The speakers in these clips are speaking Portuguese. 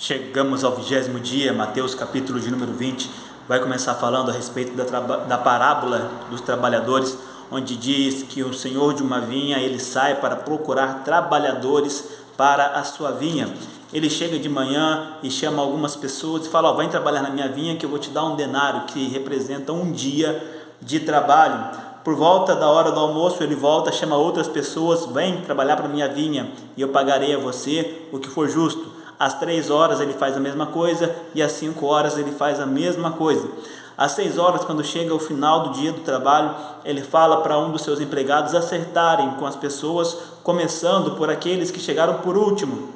Chegamos ao 20º dia, Mateus capítulo de número 20, vai começar falando a respeito da parábola dos trabalhadores, onde diz que o senhor de uma vinha, ele sai para procurar trabalhadores para a sua vinha. Ele chega de manhã e chama algumas pessoas e fala: vai trabalhar na minha vinha que eu vou te dar um denário, que representa um dia de trabalho. Por volta da hora do almoço ele volta, chama outras pessoas: vem trabalhar para a minha vinha e eu pagarei a você o que for justo. Às 3 horas ele faz a mesma coisa e às 5 horas ele faz a mesma coisa. Às 6 horas, quando chega o final do dia do trabalho, ele fala para um dos seus empregados acertarem com as pessoas, começando por aqueles que chegaram por último.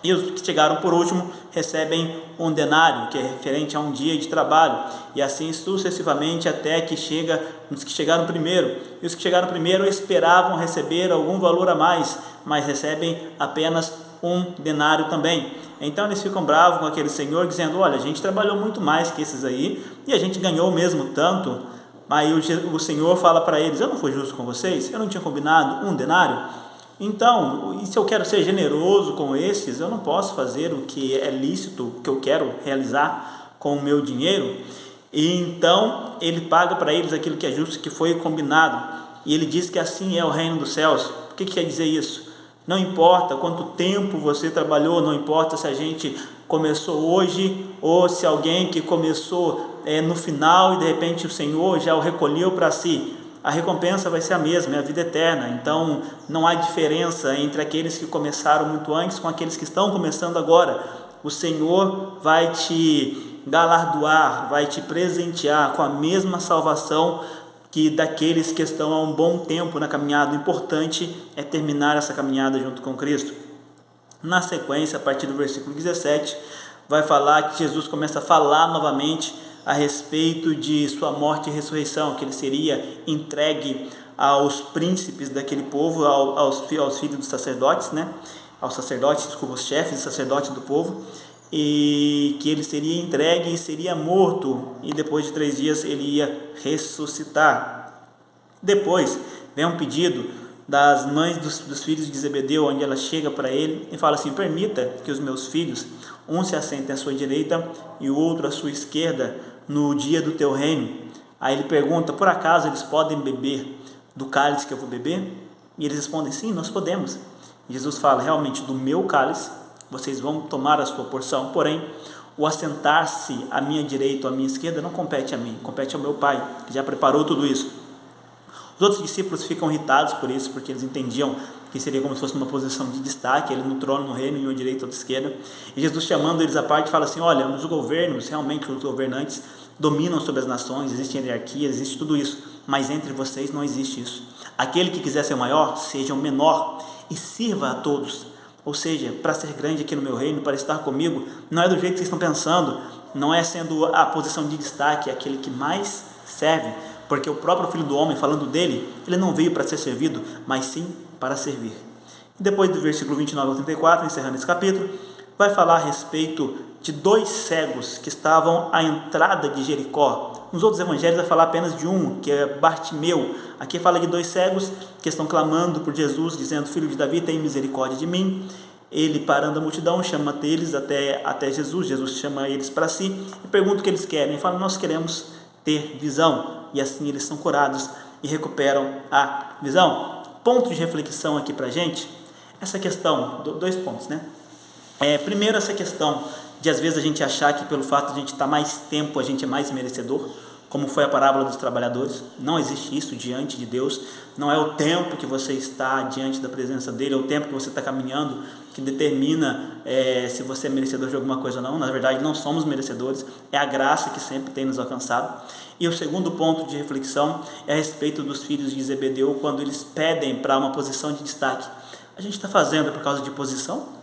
E os que chegaram por último recebem um denário, que é referente a um dia de trabalho, e assim sucessivamente até que chega os que chegaram primeiro. E os que chegaram primeiro esperavam receber algum valor a mais, mas recebem apenas um denário também. Então eles ficam bravos com aquele senhor, dizendo: olha, a gente trabalhou muito mais que esses aí, e a gente ganhou mesmo tanto. Aí o senhor fala para eles: eu não fui justo com vocês? Eu não tinha combinado um denário? Então, e se eu quero ser generoso com esses, eu não posso fazer o que é lícito, o que eu quero realizar com o meu dinheiro? E então ele paga para eles aquilo que é justo, que foi combinado. E ele diz que assim é o reino dos céus. O que quer dizer isso? Não importa quanto tempo você trabalhou, não importa se a gente começou hoje ou se alguém que começou no final e de repente o Senhor já o recolheu para si. A recompensa vai ser a mesma, é a vida eterna. Então não há diferença entre aqueles que começaram muito antes com aqueles que estão começando agora. O Senhor vai te galardoar, vai te presentear com a mesma salvação que daqueles que estão há um bom tempo na caminhada. O importante é terminar essa caminhada junto com Cristo. Na sequência, a partir do versículo 17, vai falar que Jesus começa a falar novamente a respeito de sua morte e ressurreição, que ele seria entregue aos príncipes daquele povo, aos filhos dos sacerdotes, os chefes e sacerdotes do povo, e que ele seria entregue e seria morto, e depois de 3 dias ele ia ressuscitar. Depois vem um pedido das mães dos filhos de Zebedeu, onde ela chega para ele e fala assim: permita que os meus filhos, um se assentem à sua direita e o outro à sua esquerda, no dia do teu reino. Aí ele pergunta: por acaso eles podem beber do cálice que eu vou beber? E eles respondem: sim, nós podemos. E Jesus fala: realmente, do meu cálice vocês vão tomar a sua porção, porém o assentar-se à minha direita ou à minha esquerda não compete a mim, compete ao meu Pai, que já preparou tudo isso. Os outros discípulos ficam irritados por isso, porque eles entendiam que seria como se fosse uma posição de destaque, ele no trono, no reino, em uma direita ou à esquerda. E Jesus, chamando eles à parte, fala assim: olha, nos governos, realmente os governantes dominam sobre as nações, existe hierarquia, existe tudo isso, mas entre vocês não existe isso. Aquele que quiser ser o maior, seja o menor e sirva a todos. Ou seja, para ser grande aqui no meu reino, para estar comigo, não é do jeito que vocês estão pensando, não é sendo a posição de destaque, é aquele que mais serve, porque o próprio Filho do Homem, falando dele, ele não veio para ser servido, mas sim para servir. E depois do versículo 29 ao 34, encerrando esse capítulo, vai falar a respeito de 2 cegos que estavam à entrada de Jericó. Nos outros evangelhos vai falar apenas de um, que é Bartimeu. Aqui fala de 2 cegos que estão clamando por Jesus, dizendo: filho de Davi, tem misericórdia de mim. Ele, parando a multidão, chama eles até Jesus. Jesus chama eles para si e pergunta o que eles querem. Ele fala: nós queremos ter visão. E assim eles são curados e recuperam a visão. Ponto de reflexão aqui para a gente, essa questão, 2 pontos, primeiro, essa questão de às vezes a gente achar que pelo fato de a gente estar mais tempo, a gente é mais merecedor, como foi a parábola dos trabalhadores. Não existe isso diante de Deus. Não é o tempo que você está diante da presença dele, é o tempo que você está caminhando que determina se você é merecedor de alguma coisa ou não. Na verdade, não somos merecedores, é a graça que sempre tem nos alcançado. E o segundo ponto de reflexão é a respeito dos filhos de Zebedeu, quando eles pedem para uma posição de destaque. A gente está fazendo por causa de posição?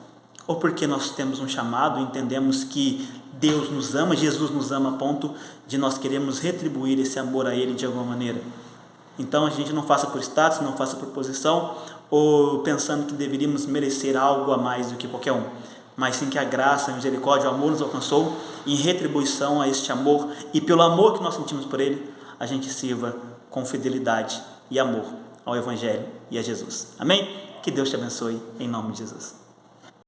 Ou porque nós temos um chamado e entendemos que Deus nos ama, Jesus nos ama a ponto de nós queremos retribuir esse amor a Ele de alguma maneira? Então a gente não faça por status, não faça por posição, ou pensando que deveríamos merecer algo a mais do que qualquer um, mas sim que a graça, a misericórdia, o amor nos alcançou, e em retribuição a este amor e pelo amor que nós sentimos por Ele, a gente sirva com fidelidade e amor ao Evangelho e a Jesus. Amém? Que Deus te abençoe, em nome de Jesus.